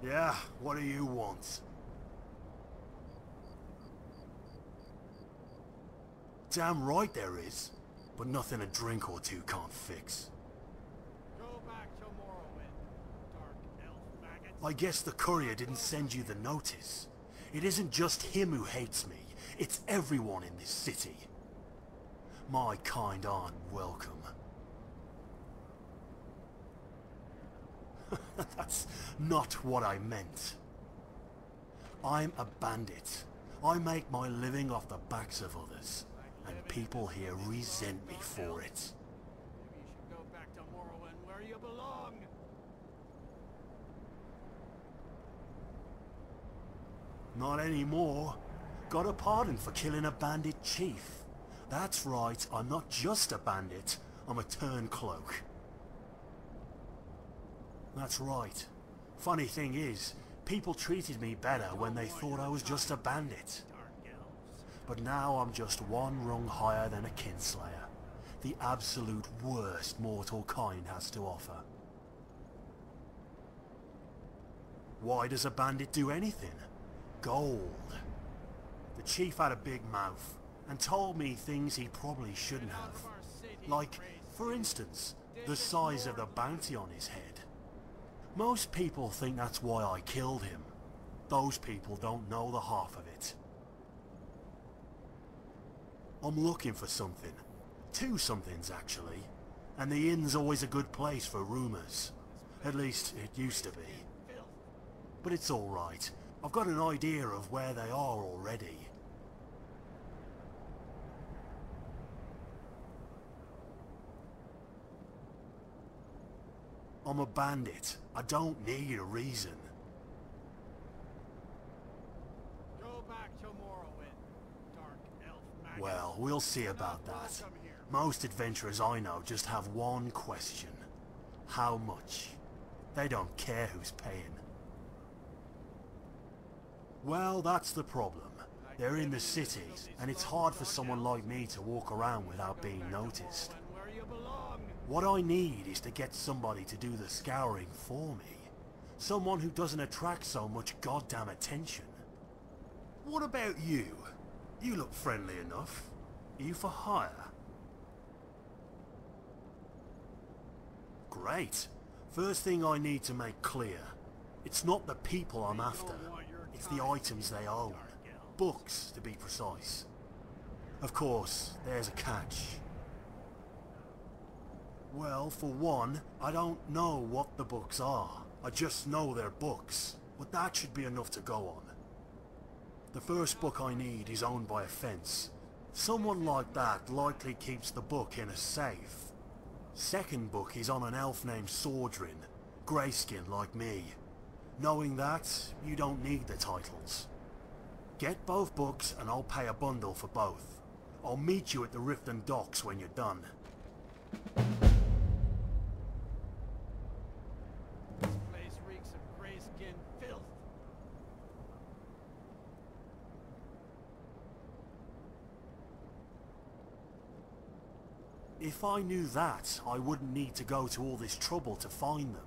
Yeah, what do you want? Damn right there is, but nothing a drink or two can't fix. Go back to Morrowind, dark elf maggots. I guess the courier didn't send you the notice. It isn't just him who hates me, it's everyone in this city. My kind aren't welcome. That's not what I meant. I'm a bandit. I make my living off the backs of others, and people here resent me for it. Maybe you should go back to Morrowind where you belong. Not anymore. Got a pardon for killing a bandit chief. That's right, I'm not just a bandit, I'm a turncloak. That's right. Funny thing is, people treated me better when they thought I was just a bandit. But now I'm just one rung higher than a kinslayer. The absolute worst mortal kind has to offer. Why does a bandit do anything? Gold. The chief had a big mouth and told me things he probably shouldn't have. Like, for instance, the size of the bounty on his head. Most people think that's why I killed him. Those people don't know the half of it. I'm looking for something. Two somethings, actually. And the inn's always a good place for rumours. At least, it used to be. But it's alright. I've got an idea of where they are already. I'm a bandit. I don't need a reason. Go back to Morrowind, dark elf maggots. Well, we'll see about that. Welcome here. Most adventurers I know just have one question. How much? They don't care who's paying. Well, that's the problem. They're in the cities, and it's hard for someone like me to walk around without being noticed. Morrowind where you belong. What I need is to get somebody to do the scouring for me. Someone who doesn't attract so much goddamn attention. What about you? You look friendly enough. Are you for hire? Great. First thing I need to make clear. It's not the people I'm after. It's the items they own. Books, to be precise. Of course, there's a catch. Well, for one, I don't know what the books are. I just know they're books. But that should be enough to go on. The first book I need is owned by a fence. Someone like that likely keeps the book in a safe. Second book is on an elf named ᵯᴑᴆᴆᴇᴆ, greyskin like me. Knowing that, you don't need the titles. Get both books and I'll pay a bundle for both. I'll meet you at the Riften docks when you're done. This place reeks of grayskin filth. If I knew that, I wouldn't need to go to all this trouble to find them.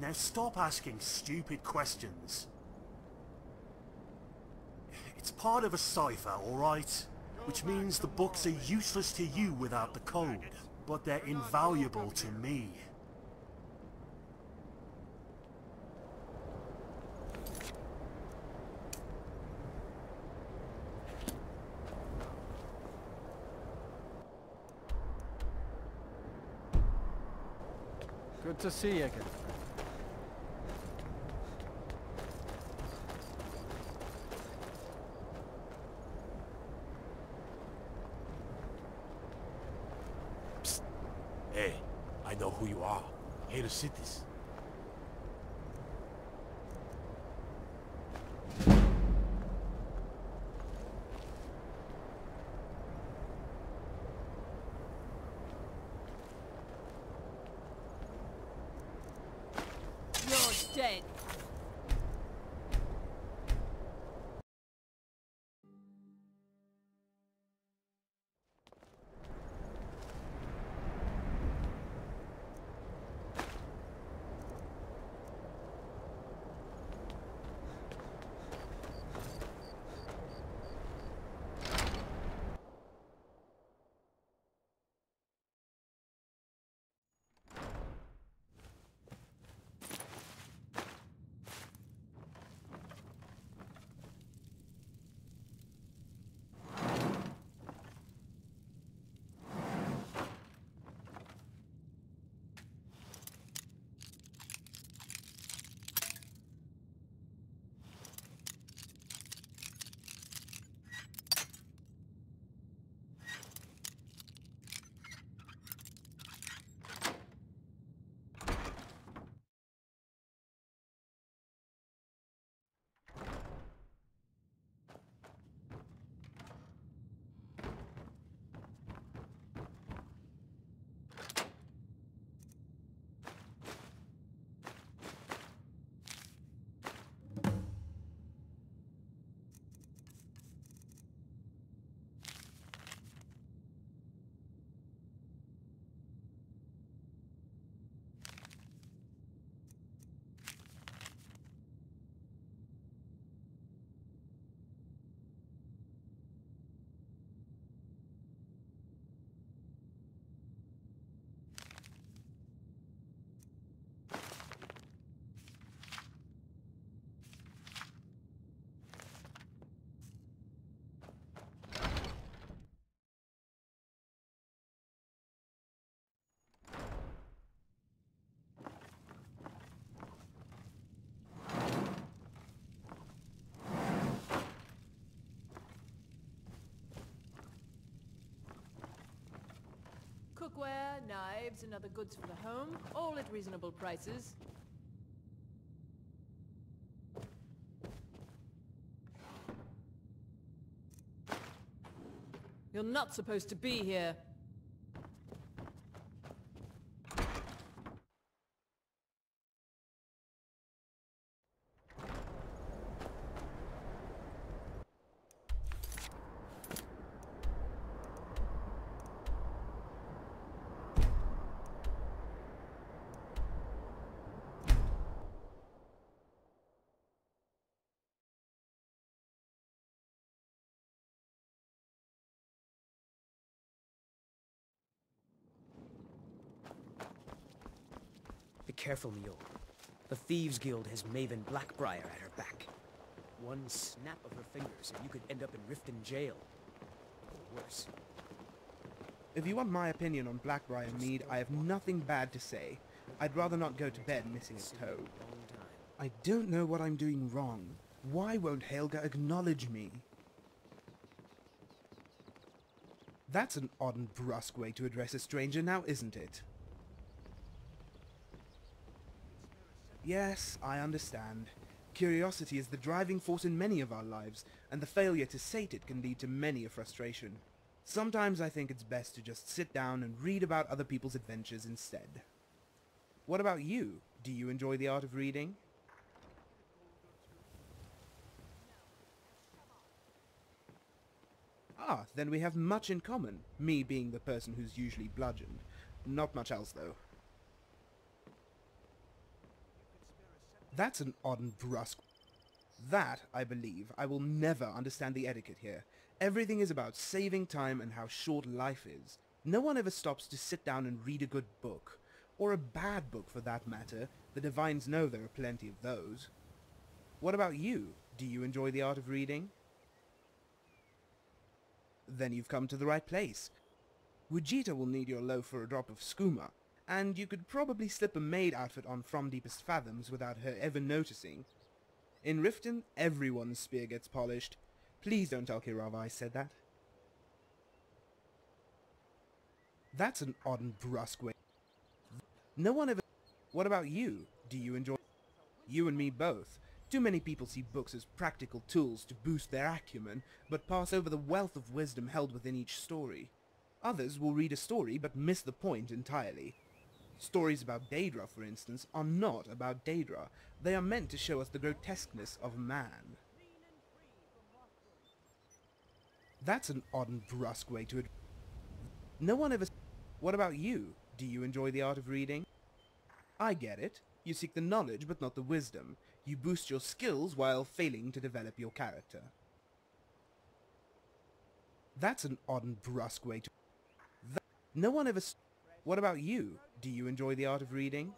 Now stop asking stupid questions. It's part of a cipher, alright? Which means the books are useless to you without the code, but they're invaluable to me. Good to see you again. Hey, I know who you are. Here to cities. You're dead. cookware, knives, and other goods for the home, all at reasonable prices. You're not supposed to be here. Be careful, mule. The Thieves Guild has Maven Blackbriar at her back. One snap of her fingers and you could end up in Riften jail. Or worse. If you want my opinion on Blackbriar Mead, I have nothing bad to say. I'd rather not go to bed missing a toe. I don't know what I'm doing wrong. Why won't Helga acknowledge me? That's an odd and brusque way to address a stranger now, isn't it? Yes, I understand. Curiosity is the driving force in many of our lives, and the failure to sate it can lead to many a frustration. Sometimes I think it's best to just sit down and read about other people's adventures instead. What about you? Do you enjoy the art of reading? Ah, then we have much in common, me being the person who's usually bludgeoned. Not much else, though. That's an odd and brusque... That, I believe, I will never understand the etiquette here. Everything is about saving time and how short life is. No one ever stops to sit down and read a good book. Or a bad book, for that matter. The divines know there are plenty of those. What about you? Do you enjoy the art of reading? Then you've come to the right place. ᵯᴑᴆᴆ will need your loaf for a drop of skooma, and you could probably slip a maid outfit on From Deepest Fathoms without her ever noticing. In Riften, everyone's spear gets polished. Please don't tell Kirava I said that. That's an odd and brusque way. No one ever... What about you? Do you enjoy... You and me both. Too many people see books as practical tools to boost their acumen, but pass over the wealth of wisdom held within each story. Others will read a story but miss the point entirely. Stories about Daedra, for instance, are not about Daedra. They are meant to show us the grotesqueness of man. That's an odd and brusque way to... No one ever... What about you? Do you enjoy the art of reading? I get it. You seek the knowledge but not the wisdom. You boost your skills while failing to develop your character. That's an odd and brusque way to... No one ever... What about you? Do you enjoy the art of reading?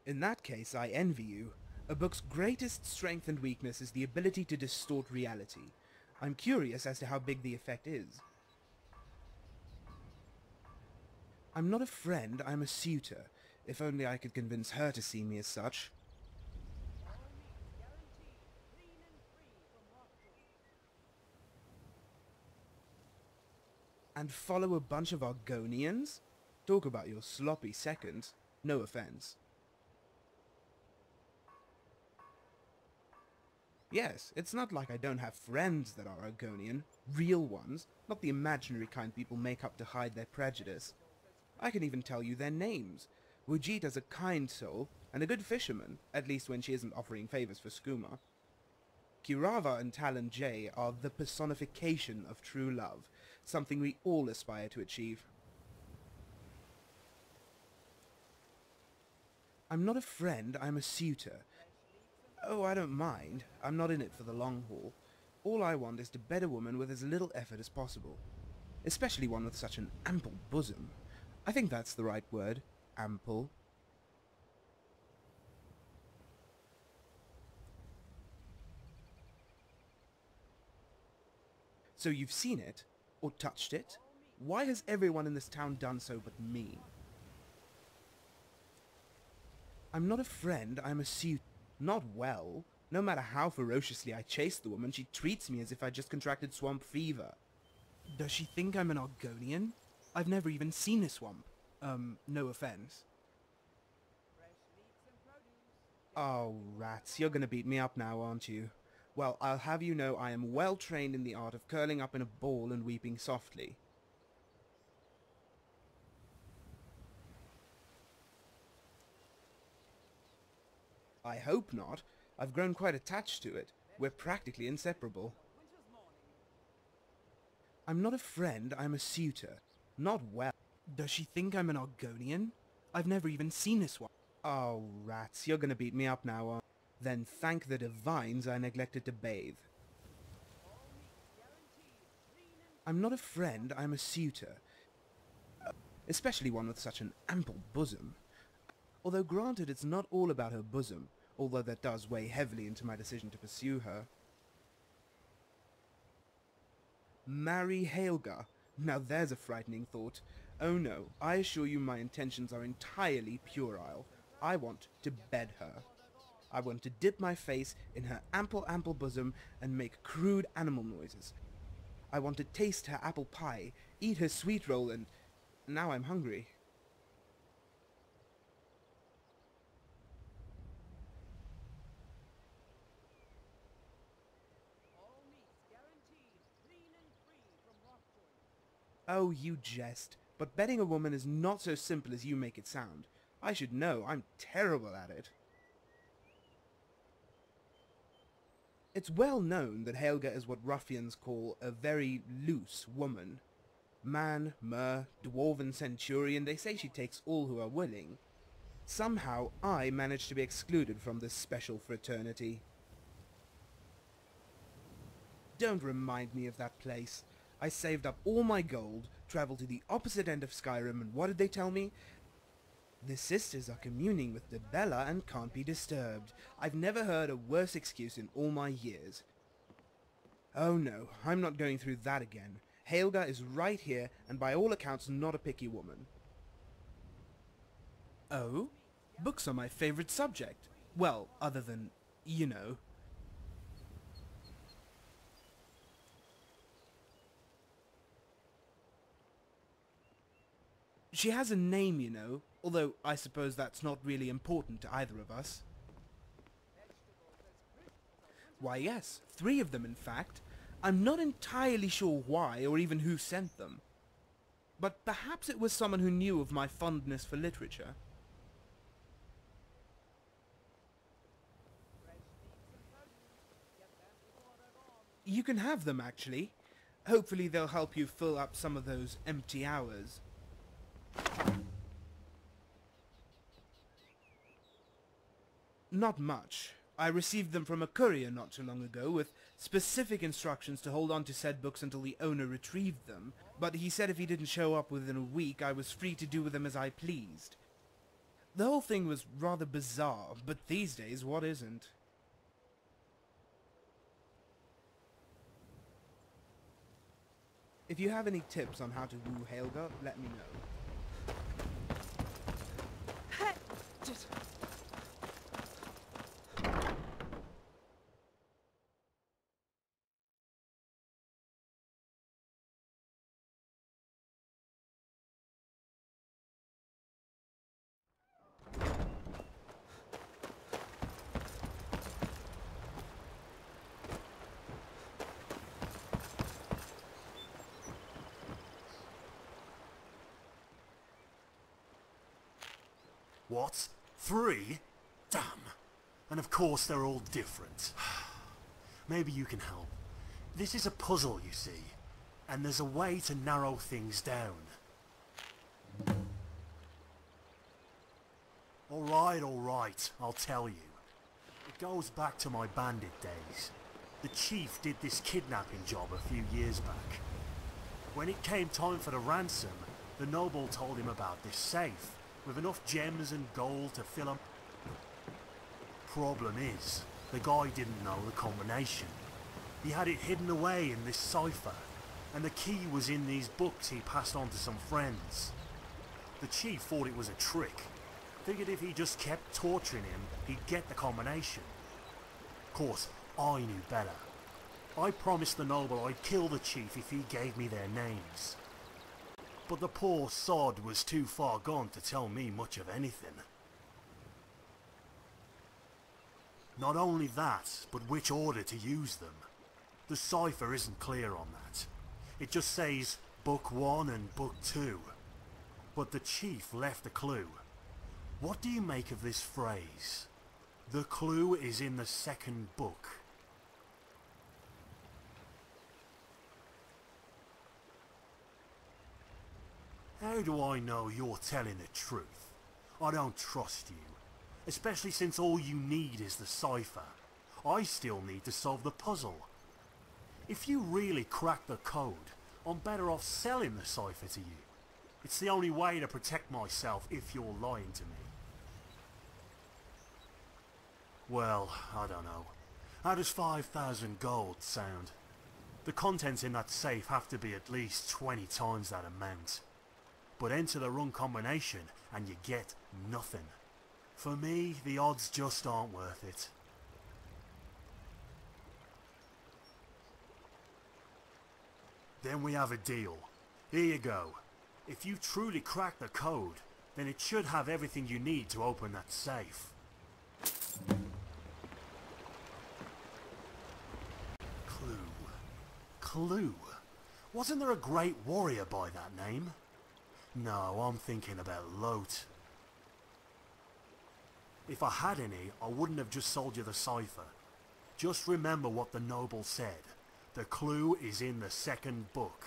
In that case, I envy you. A book's greatest strength and weakness is the ability to distort reality. I'm curious as to how big the effect is. I'm not a friend, I'm a suitor. If only I could convince her to see me as such. And follow a bunch of Argonians? Talk about your sloppy seconds. No offense. Yes, it's not like I don't have friends that are Argonian. Real ones, not the imaginary kind people make up to hide their prejudice. I can even tell you their names. ᵯᴑᴆ's a kind soul, and a good fisherman, at least when she isn't offering favors for skooma. Kirava and Talon J are the personification of true love, something we all aspire to achieve. I'm not a friend, I'm a suitor. Oh, I don't mind. I'm not in it for the long haul. All I want is to bed a woman with as little effort as possible. Especially one with such an ample bosom. I think that's the right word. Ample. So you've seen it? Or touched it? Why has everyone in this town done so but me? I'm not a friend, I'm a suitor. Not well. No matter how ferociously I chase the woman, she treats me as if I just contracted swamp fever. Does she think I'm an Argonian? I've never even seen a swamp. No offense. Oh, rats, you're gonna beat me up now, aren't you? Well, I'll have you know I am well trained in the art of curling up in a ball and weeping softly. I hope not. I've grown quite attached to it. We're practically inseparable. I'm not a friend, I'm a suitor. Not well. Does she think I'm an Argonian? I've never even seen this one. Oh, rats, you're gonna beat me up now, aren't you? Then thank the divines I neglected to bathe. I'm not a friend, I'm a suitor. Especially one with such an ample bosom. Although granted it's not all about her bosom, although that does weigh heavily into my decision to pursue her. Marry Helga. Now there's a frightening thought. Oh no, I assure you my intentions are entirely puerile. I want to bed her. I want to dip my face in her ample bosom and make crude animal noises. I want to taste her apple pie, eat her sweet roll, and now I'm hungry. Oh, you jest. But bedding a woman is not so simple as you make it sound. I should know, I'm terrible at it. It's well known that Helga is what ruffians call a very loose woman. Man, mer, dwarven centurion, they say she takes all who are willing. Somehow, I managed to be excluded from this special fraternity. Don't remind me of that place. I saved up all my gold, travelled to the opposite end of Skyrim, and what did they tell me? The sisters are communing with the Bella and can't be disturbed. I've never heard a worse excuse in all my years. Oh no, I'm not going through that again. Helga is right here, and by all accounts not a picky woman. Oh? Books are my favourite subject. Well, other than, you know. She has a name, you know, although I suppose that's not really important to either of us. Why yes, 3 of them in fact. I'm not entirely sure why or even who sent them. But perhaps it was someone who knew of my fondness for literature. You can have them actually. Hopefully they'll help you fill up some of those empty hours. Not much. I received them from a courier not too long ago with specific instructions to hold on to said books until the owner retrieved them, but he said if he didn't show up within a week I was free to do with them as I pleased. The whole thing was rather bizarre, but these days what isn't? If you have any tips on how to woo Helga, let me know. What? 3? Damn. And of course they're all different. Maybe you can help. This is a puzzle, you see, and there's a way to narrow things down. Alright, I'll tell you. It goes back to my bandit days. The chief did this kidnapping job a few years back. When it came time for the ransom, the noble told him about this safe, with enough gems and gold to fill up. Problem is, the guy didn't know the combination. He had it hidden away in this cipher, and the key was in these books he passed on to some friends. The chief thought it was a trick, figured if he just kept torturing him, he'd get the combination. Of course, I knew better. I promised the noble I'd kill the chief if he gave me their names. but the poor sod was too far gone to tell me much of anything. Not only that, but which order to use them. The cipher isn't clear on that. It just says Book 1 and Book 2. But the chief left a clue. What do you make of this phrase? The clue is in the second book. How do I know you're telling the truth? I don't trust you. Especially since all you need is the cipher. I still need to solve the puzzle. If you really crack the code, I'm better off selling the cipher to you. It's the only way to protect myself if you're lying to me. Well, I don't know. How does 5,000 gold sound? The contents in that safe have to be at least 20 times that amount. But enter the wrong combination and you get nothing. For me, the odds just aren't worth it. Then we have a deal. Here you go. If you truly crack the code, then it should have everything you need to open that safe. Clue? Wasn't there a great warrior by that name? No, I'm thinking about Lote. If I had any, I wouldn't have just sold you the cipher. Just remember what the noble said. The clue is in the second book.